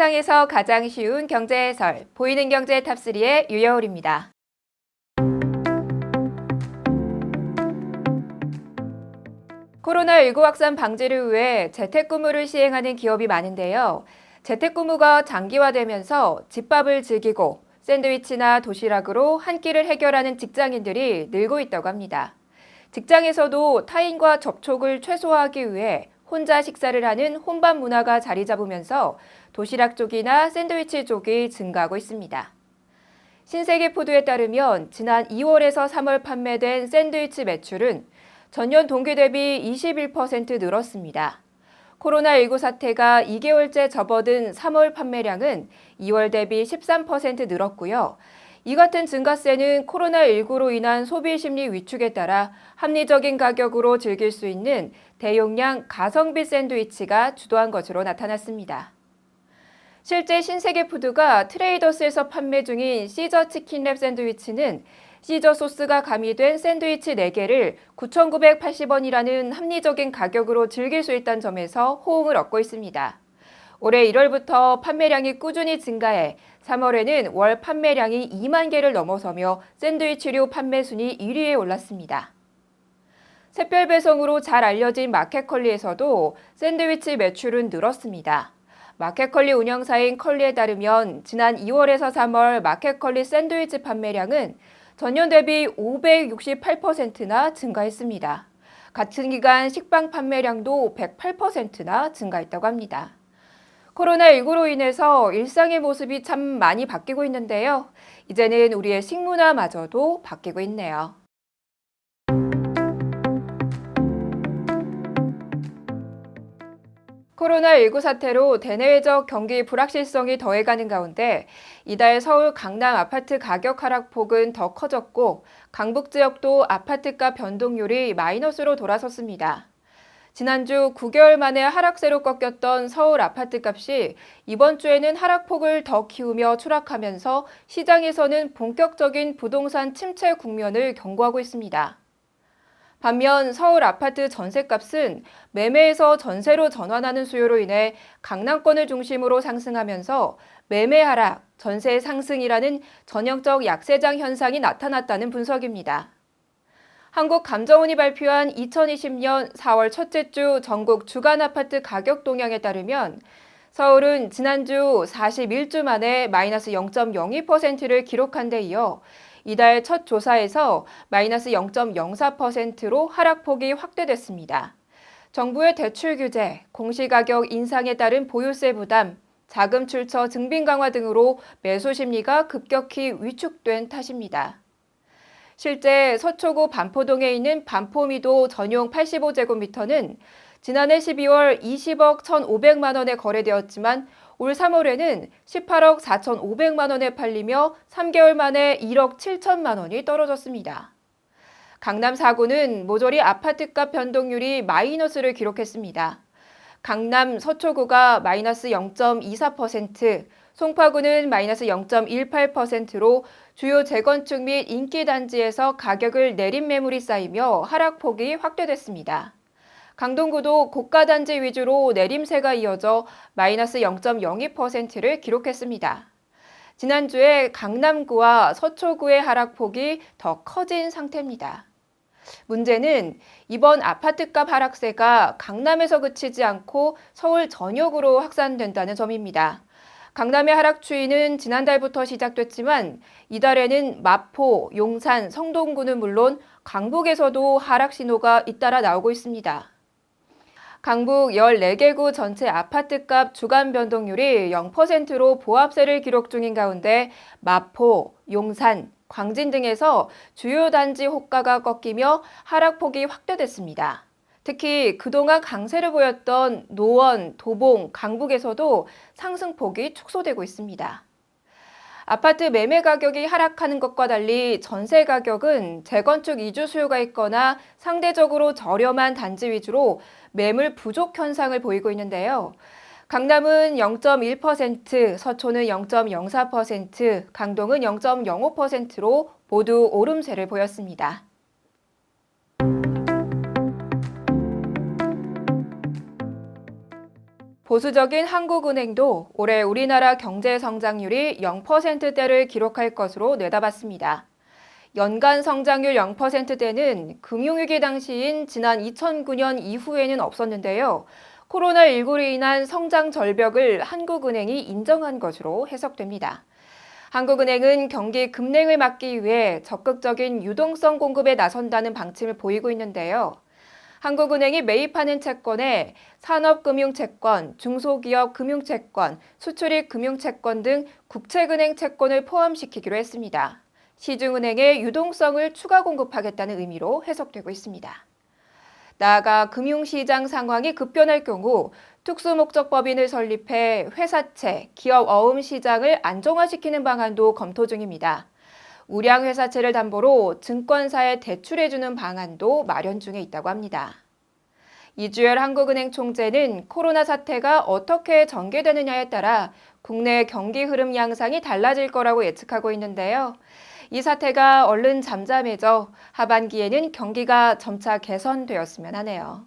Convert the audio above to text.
세상에서 가장 쉬운 경제 해설, 보이는 경제 탑3의 유여울입니다. 코로나19 확산 방지를 위해 재택근무를 시행하는 기업이 많은데요. 재택근무가 장기화되면서 집밥을 즐기고 샌드위치나 도시락으로 한 끼를 해결하는 직장인들이 늘고 있다고 합니다. 직장에서도 타인과 접촉을 최소화하기 위해 혼자 식사를 하는 혼밥 문화가 자리 잡으면서 도시락 쪽이나 샌드위치 쪽이 증가하고 있습니다. 신세계푸드에 따르면 지난 2월에서 3월 판매된 샌드위치 매출은 전년 동기 대비 21% 늘었습니다. 코로나19 사태가 2개월째 접어든 3월 판매량은 2월 대비 13% 늘었고요. 이 같은 증가세는 코로나19로 인한 소비 심리 위축에 따라 합리적인 가격으로 즐길 수 있는 대용량 가성비 샌드위치가 주도한 것으로 나타났습니다. 실제 신세계푸드가 트레이더스에서 판매 중인 시저 치킨랩 샌드위치는 시저 소스가 가미된 샌드위치 4개를 9,980원이라는 합리적인 가격으로 즐길 수 있다는 점에서 호응을 얻고 있습니다. 올해 1월부터 판매량이 꾸준히 증가해 3월에는 월 판매량이 2만 개를 넘어서며 샌드위치류 판매 순위 1위에 올랐습니다. 샛별 배송으로 잘 알려진 마켓컬리에서도 샌드위치 매출은 늘었습니다. 마켓컬리 운영사인 컬리에 따르면 지난 2월에서 3월 마켓컬리 샌드위치 판매량은 전년 대비 568%나 증가했습니다. 같은 기간 식빵 판매량도 108%나 증가했다고 합니다. 코로나19로 인해서 일상의 모습이 참 많이 바뀌고 있는데요. 이제는 우리의 식문화마저도 바뀌고 있네요. 코로나19 사태로 대내외적 경기 불확실성이 더해가는 가운데 이달 서울 강남 아파트 가격 하락폭은 더 커졌고 강북 지역도 아파트가 변동률이 마이너스로 돌아섰습니다. 지난주 9개월 만에 하락세로 꺾였던 서울 아파트값이 이번 주에는 하락폭을 더 키우며 추락하면서 시장에서는 본격적인 부동산 침체 국면을 경고하고 있습니다. 반면 서울 아파트 전셋값은 매매에서 전세로 전환하는 수요로 인해 강남권을 중심으로 상승하면서 매매 하락, 전세 상승이라는 전형적 약세장 현상이 나타났다는 분석입니다. 한국감정원이 발표한 2020년 4월 첫째 주 전국 주간 아파트 가격 동향에 따르면 서울은 지난주 41주 만에 마이너스 0.02%를 기록한 데 이어 이달 첫 조사에서 마이너스 0.04%로 하락폭이 확대됐습니다. 정부의 대출 규제, 공시가격 인상에 따른 보유세 부담, 자금 출처 증빙 강화 등으로 매수 심리가 급격히 위축된 탓입니다. 실제 서초구 반포동에 있는 반포미도 전용 85제곱미터는 지난해 12월 20억 1,500만 원에 거래되었지만 올 3월에는 18억 4,500만 원에 팔리며 3개월 만에 1억 7천만 원이 떨어졌습니다. 강남 4구는 모조리 아파트값 변동률이 마이너스를 기록했습니다. 강남 서초구가 마이너스 0.24%, 송파구는 마이너스 0.18%로 주요 재건축 및 인기 단지에서 가격을 내린 매물이 쌓이며 하락폭이 확대됐습니다. 강동구도 고가 단지 위주로 내림세가 이어져 마이너스 0.02%를 기록했습니다. 지난주에 강남구와 서초구의 하락폭이 더 커진 상태입니다. 문제는 이번 아파트값 하락세가 강남에서 그치지 않고 서울 전역으로 확산된다는 점입니다. 강남의 하락 추이는 지난달부터 시작됐지만 이달에는 마포, 용산, 성동구는 물론 강북에서도 하락 신호가 잇따라 나오고 있습니다. 강북 14개구 전체 아파트값 주간 변동률이 0%로 보합세를 기록 중인 가운데 마포, 용산, 광진 등에서 주요 단지 호가가 꺾이며 하락폭이 확대됐습니다. 특히 그동안 강세를 보였던 노원, 도봉, 강북에서도 상승폭이 축소되고 있습니다. 아파트 매매 가격이 하락하는 것과 달리 전세 가격은 재건축 이주 수요가 있거나 상대적으로 저렴한 단지 위주로 매물 부족 현상을 보이고 있는데요. 강남은 0.1%, 서초는 0.04%, 강동은 0.05%로 모두 오름세를 보였습니다. 보수적인 한국은행도 올해 우리나라 경제 성장률이 0%대를 기록할 것으로 내다봤습니다. 연간 성장률 0%대는 금융위기 당시인 지난 2009년 이후에는 없었는데요. 코로나19로 인한 성장 절벽을 한국은행이 인정한 것으로 해석됩니다. 한국은행은 경기 급냉을 막기 위해 적극적인 유동성 공급에 나선다는 방침을 보이고 있는데요. 한국은행이 매입하는 채권에 산업금융채권, 중소기업 금융채권, 수출입 금융채권 등 국책은행 채권을 포함시키기로 했습니다. 시중은행에 유동성을 추가 공급하겠다는 의미로 해석되고 있습니다. 나아가 금융시장 상황이 급변할 경우 특수목적법인을 설립해 회사채, 기업 어음 시장을 안정화시키는 방안도 검토 중입니다. 우량회사채를 담보로 증권사에 대출해주는 방안도 마련 중에 있다고 합니다. 이주열 한국은행 총재는 코로나 사태가 어떻게 전개되느냐에 따라 국내 경기 흐름 양상이 달라질 거라고 예측하고 있는데요. 이 사태가 얼른 잠잠해져 하반기에는 경기가 점차 개선되었으면 하네요.